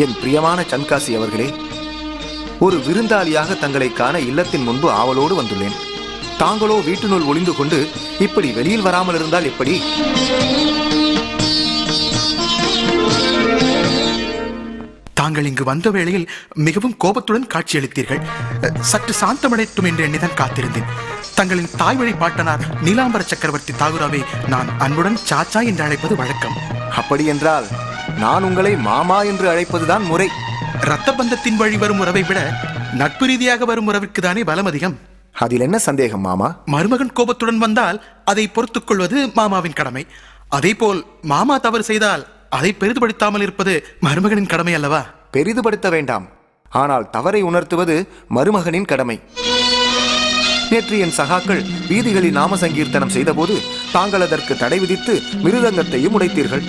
என் பிரியமான சன்காசி அவர்களே, ஒரு விருந்தாளியாக தங்களை காண இல்லத்தின் முன்பு ஆவலோடு வந்துள்ளேன். தாங்களோ வீட்டினுள் ஒளிந்து கொண்டு இப்படி வெளியில் வராமல் இருந்தால் எப்படி? தாங்கள் இங்கு வந்த வேளையில் மிகவும் கோபத்துடன் காட்சியளித்தீர்கள். சற்று சாந்தமடையட்டும் என்று எண்ணிதான் காத்திருந்தேன். தங்களின் தாய் வழி பாட்டனார் நீலாம்பர சக்கரவர்த்தி தாகுராவை நான் அன்புடன் சாச்சா என்று அழைப்பது வழக்கம். அப்படி என்றால் நான் உங்களை மாமா என்று அழைப்பதுதான் முறை. இரத்த பந்தத்தின் வழி வரும் உறவை விட நட்பு ரீதியாக வரும் உறவிற்கு தானே பலம் அதிகம். அதில் என்ன சந்தேகம் மாமா? மருமகன் கோபத்துடன் வந்தால் அதை பொறுத்துக் கொள்வது மாமாவின் கடமை. அதே போல் மாமா தவறு செய்தால் அதை பெரிதுபடுத்தாமல் இருப்பது மருமகனின் கடமை அல்லவா? பெரிதுபடுத்த வேண்டாம், ஆனால் தவறை உணர்த்துவது மருமகனின் கடமை. நேற்று என் சகாக்கள் வீதிகளில் நாம சங்கீர்த்தனம் செய்தபோது தாங்கள் அதற்கு தடை விதித்து மிருதங்கத்தையும் உடைத்தீர்கள்.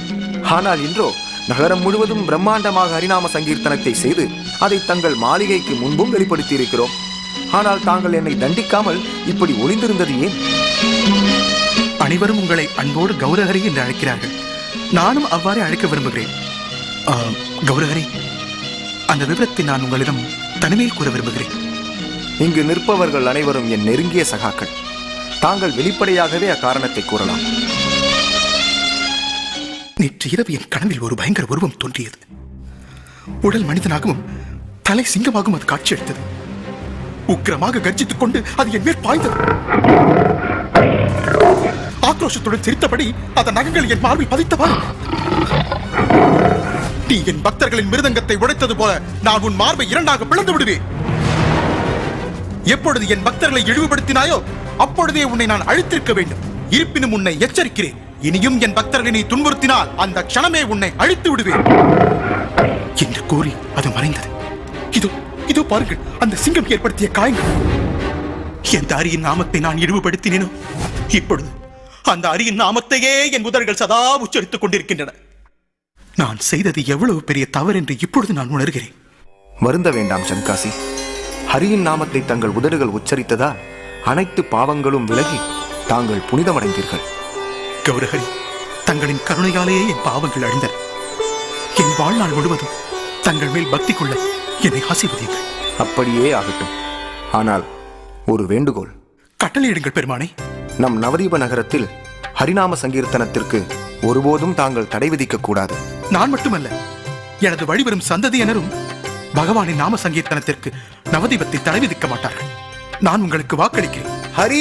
ஆனால் இன்றோ நகரம் முழுவதும் பிரம்மாண்டமாக ஹரிநாம சங்கீர்த்தனத்தை செய்து அதை தங்கள் மாளிகைக்கு முன்பும் வெளிப்படுத்தியிருக்கிறோம். ஆனால் தாங்கள் என்னை தண்டிக்காமல் இப்படி ஒளிந்திருந்தது ஏன்? அனைவரும் உங்களை அன்போடு கௌரஹரி என்று அழைக்கிறார்கள். நானும் அவ்வாறே அழைக்க விரும்புகிறேன். கௌரஹரி, அந்த விவரத்தை நான் உங்களிடம் தனிமையில் கூற விரும்புகிறேன். இங்கு நிற்பவர்கள் அனைவரும் என் நெருங்கிய சகாக்கள். தாங்கள் வெளிப்படையாகவே அக்காரணத்தை கூறலாம். நேற்று இரவு என் கனவில் ஒரு பயங்கர உருவம் தோன்றியது. உடல் மனிதனாகவும் தலை சிங்கமாகவும் அது காட்சியளித்தது. உக்கிரமாக கர்ஜித்துக் கொண்டு அது என் மேல் பாய்ந்தது. ஆக்ரோஷத்துடன் சிரித்தபடி அதன் நகங்கள் என் மார்பில் பதித்தவாறு, நீ என் பக்தர்களின் மிருதங்கத்தை உடைத்தது போல நான் உன் மார்பை இரண்டாக பிளந்து விடுவேன். எப்பொழுது என் பக்தர்களை இழிவுபடுத்தினாயோ அப்பொழுதே உன்னை நான் அழித்திருக்க வேண்டும். இருப்பினும் உன்னை எச்சரிக்கிறேன், இனியும் என் பக்தர்களை நீ துன்புறுத்தினால் அந்த க்ஷணமே உன்னை அழித்து விடுவேன் என்று கூறி அது மறைந்தது. இதோ இதோ பாருங்கள், அந்த சிங்கம் ஏற்படுத்திய காயங்கள். எந்த அரியின் நாமத்தை நான் இழிவுபடுத்தினேனோ இப்பொழுது அந்த அரியின் நாமத்தையே என் உதடுகள் சதா உச்சரித்துக் கொண்டிருக்கின்றன. நான் செய்தது எவ்வளவு பெரிய தவறு என்று இப்பொழுது நான் உணர்கிறேன். வருந்த வேண்டாம் சன்காசி. ஹரியின் நாமத்தை தங்கள் உதடுகள் உச்சரித்ததால் அனைத்து பாவங்களும் விலகி தாங்கள் புனிதமடைந்தீர்கள். கௌரஹரி, தங்களின் கருணையாலேயே என் பாவங்கள் அழிந்தன. என் வாழ்நாள் முழுவதும் தங்கள் மேல் பக்தி கொள்ள என்னை ஆசீர்வதியுங்கள். அப்படியே ஆகட்டும். ஆனால் ஒரு வேண்டுகோள். கட்டளையிடுங்கள் பெருமானே. நம் நவதீப நகரத்தில் ஹரிநாம சங்கீர்த்தனத்திற்கு ஒருபோதும் தாங்கள் தடை விதிக்க கூடாது. நான் மட்டுமல்ல, எனது வழிவரும் சந்ததியினரும் பகவானின் நாம சங்கீர்த்தனத்திற்கு நவதீபத்தை தடை விதிக்க மாட்டார்கள். நான் உங்களுக்கு வாக்களிக்கிறேன். ஹரி